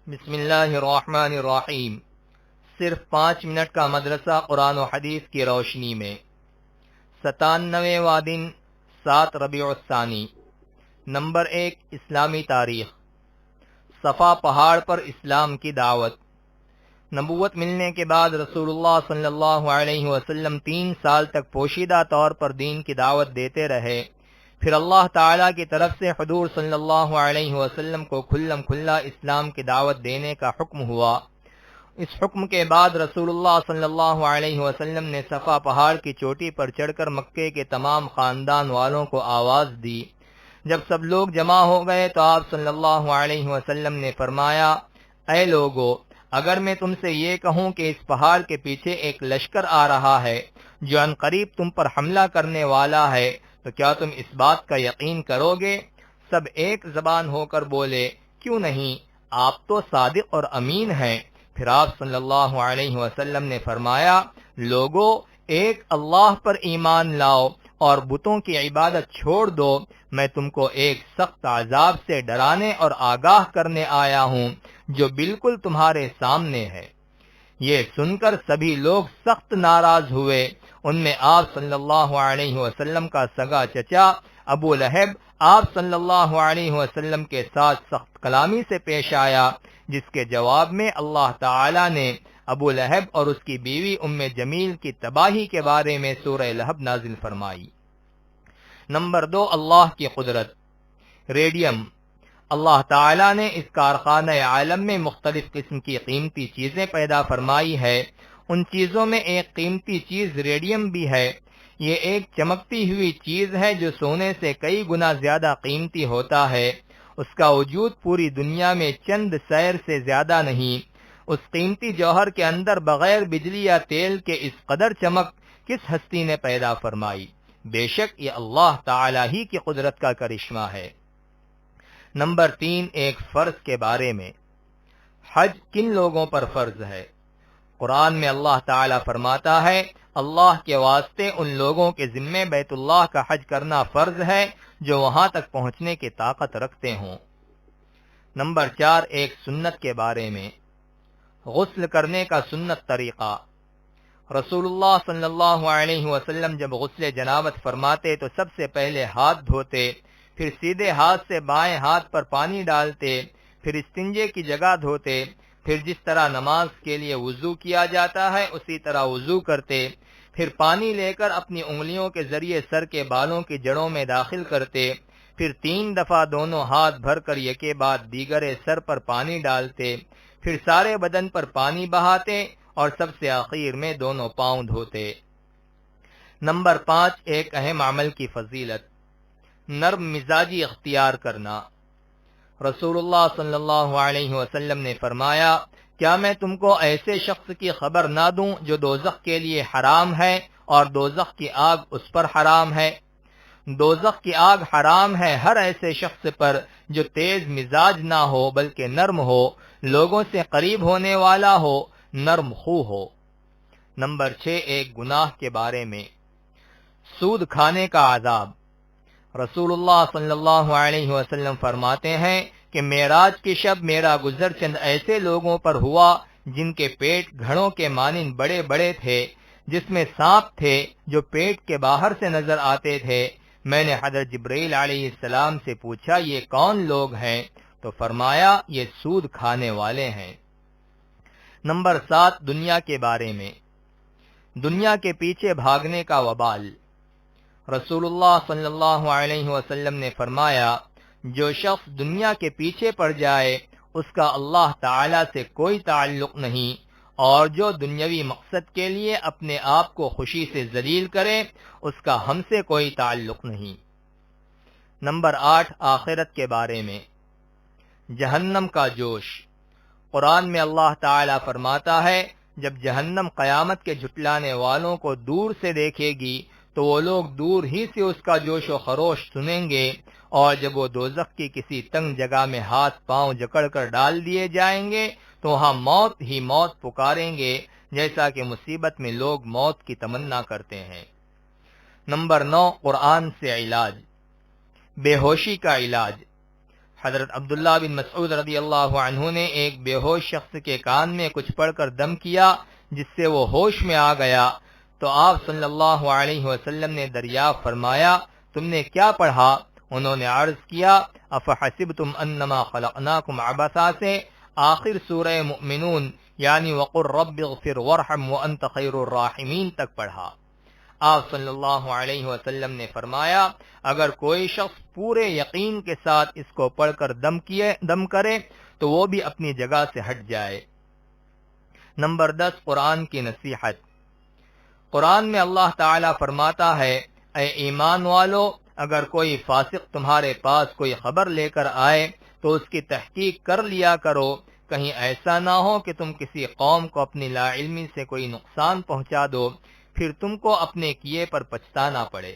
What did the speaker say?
بسم اللہ الرحمن الرحیم۔ صرف 5 منٹ کا مدرسہ قرآن و حدیث کی روشنی میں 97واں دن 7 ربیع الثانی۔ نمبر 1، اسلامی تاریخ۔ صفا پہاڑ پر اسلام کی دعوت۔ نبوت ملنے کے بعد رسول اللہ صلی اللہ علیہ وسلم 3 سال تک پوشیدہ طور پر دین کی دعوت دیتے رہے۔ پھر اللہ تعالیٰ کی طرف سے حضور صلی اللہ علیہ وسلم کو کھلم کھلا اسلام کی دعوت دینے کا حکم ہوا۔ اس حکم کے بعد رسول اللہ صلی اللہ علیہ وسلم نے صفا پہاڑ کی چوٹی پر چڑھ کر مکے کے تمام خاندان والوں کو آواز دی۔ جب سب لوگ جمع ہو گئے تو آپ صلی اللہ علیہ وسلم نے فرمایا، اے لوگو، اگر میں تم سے یہ کہوں کہ اس پہاڑ کے پیچھے ایک لشکر آ رہا ہے جو عنقریب تم پر حملہ کرنے والا ہے تو کیا تم اس بات کا یقین کرو گے؟ سب ایک زبان ہو کر بولے، کیوں نہیں، آپ تو صادق اور امین ہیں۔ پھر آپ صلی اللہ علیہ وسلم نے فرمایا، لوگو، ایک اللہ پر ایمان لاؤ اور بتوں کی عبادت چھوڑ دو۔ میں تم کو ایک سخت عذاب سے ڈرانے اور آگاہ کرنے آیا ہوں جو بالکل تمہارے سامنے ہے۔ یہ سن کر سبھی لوگ سخت ناراض ہوئے۔ ان میں آپ صلی اللہ علیہ وسلم کا سگا چچا ابو لہب آپ صلی اللہ علیہ وسلم کے ساتھ سخت کلامی سے پیش آیا، جس کے جواب میں اللہ تعالی نے ابو لہب اور اس کی بیوی ام جمیل کی تباہی کے بارے میں سورہ لہب نازل فرمائی۔ نمبر 2، اللہ کی قدرت۔ ریڈیم۔ اللہ تعالیٰ نے اس کارخانہ عالم میں مختلف قسم کی قیمتی چیزیں پیدا فرمائی ہے۔ ان چیزوں میں ایک قیمتی چیز ریڈیم بھی ہے۔ یہ ایک چمکتی ہوئی چیز ہے جو سونے سے کئی گنا زیادہ قیمتی ہوتا ہے۔ اس کا وجود پوری دنیا میں چند سیر سے زیادہ نہیں۔ اس قیمتی جوہر کے اندر بغیر بجلی یا تیل کے اس قدر چمک کس ہستی نے پیدا فرمائی؟ بے شک یہ اللہ تعالیٰ ہی کی قدرت کا کرشمہ ہے۔ نمبر 3، ایک فرض کے بارے میں۔ حج کن لوگوں پر فرض ہے؟ قرآن میں اللہ تعالیٰ فرماتا ہے، اللہ کے واسطے ان لوگوں کے ذمے بیت اللہ کا حج کرنا فرض ہے جو وہاں تک پہنچنے کی طاقت رکھتے ہوں۔ نمبر 4، ایک سنت کے بارے میں۔ غسل کرنے کا سنت طریقہ۔ رسول اللہ صلی اللہ علیہ وسلم جب غسل جنابت فرماتے تو سب سے پہلے ہاتھ دھوتے، پھر سیدھے ہاتھ سے بائیں ہاتھ پر پانی ڈالتے، پھر استنجے کی جگہ دھوتے، پھر جس طرح نماز کے لیے وضو کیا جاتا ہے اسی طرح وضو کرتے، پھر پانی لے کر اپنی انگلیوں کے ذریعے سر کے بالوں کی جڑوں میں داخل کرتے، پھر 3 دفعہ دونوں ہاتھ بھر کر یکے بعد دیگرے سر پر پانی ڈالتے، پھر سارے بدن پر پانی بہاتے اور سب سے آخر میں دونوں پاؤں دھوتے۔ نمبر 5، ایک اہم عمل کی فضیلت۔ نرم مزاجی اختیار کرنا۔ رسول اللہ صلی اللہ علیہ وسلم نے فرمایا، کیا میں تم کو ایسے شخص کی خبر نہ دوں جو دوزخ کے لیے حرام ہے اور دوزخ کی آگ اس پر حرام ہے؟ دوزخ کی آگ حرام ہے ہر ایسے شخص پر جو تیز مزاج نہ ہو بلکہ نرم ہو، لوگوں سے قریب ہونے والا ہو، نرم خو ہو۔ نمبر 6، ایک گناہ کے بارے میں۔ سود کھانے کا عذاب۔ رسول اللہ صلی اللہ علیہ وسلم فرماتے ہیں کہ معراج کی شب میرا گزر چند ایسے لوگوں پر ہوا جن کے پیٹ گھڑوں کے مانند بڑے بڑے تھے، جس میں سانپ تھے جو پیٹ کے باہر سے نظر آتے تھے۔ میں نے حضرت جبرائیل علیہ السلام سے پوچھا، یہ کون لوگ ہیں؟ تو فرمایا، یہ سود کھانے والے ہیں۔ نمبر 7، دنیا کے بارے میں۔ دنیا کے پیچھے بھاگنے کا وبال۔ رسول اللہ صلی اللہ علیہ وسلم نے فرمایا، جو شخص دنیا کے پیچھے پڑ جائے اس کا اللہ تعالی سے کوئی تعلق نہیں، اور جو دنیاوی مقصد کے لیے اپنے آپ کو خوشی سے ذلیل کرے اس کا ہم سے کوئی تعلق نہیں۔ نمبر 8، آخرت کے بارے میں۔ جہنم کا جوش۔ قرآن میں اللہ تعالی فرماتا ہے، جب جہنم قیامت کے جھٹلانے والوں کو دور سے دیکھے گی تو وہ لوگ دور ہی سے اس کا جوش و خروش سنیں گے، اور جب وہ دوزخ کی کسی تنگ جگہ میں ہاتھ پاؤں جکڑ کر ڈال دیے جائیں گے تو وہاں موت ہی موت پکاریں گے، جیسا کہ مصیبت میں لوگ موت کی تمنا کرتے ہیں۔ نمبر 9، قرآن سے علاج۔ بے ہوشی کا علاج۔ حضرت عبداللہ بن مسعود رضی اللہ عنہ نے ایک بے ہوش شخص کے کان میں کچھ پڑھ کر دم کیا جس سے وہ ہوش میں آ گیا، تو آپ صلی اللہ علیہ وسلم نے دریافت فرمایا تم نے کیا پڑھا؟ انہوں نے عرض کیا افحسبتم انما خلقناکم عبثا سے آخر سورہ مؤمنون یعنی وقل رب اغفر وارحم وانت خیر الراحمین تک پڑھا۔ آپ صلی اللہ علیہ وسلم نے فرمایا اگر کوئی شخص پورے یقین کے ساتھ اس کو پڑھ کر دم کرے تو وہ بھی اپنی جگہ سے ہٹ جائے۔ نمبر 10 قرآن کی نصیحت۔ قرآن میں اللہ تعالی فرماتا ہے اے ایمان والو اگر کوئی فاسق تمہارے پاس کوئی خبر لے کر آئے تو اس کی تحقیق کر لیا کرو، کہیں ایسا نہ ہو کہ تم کسی قوم کو اپنی لا علمی سے کوئی نقصان پہنچا دو، پھر تم کو اپنے کیے پر پچھتانا پڑے۔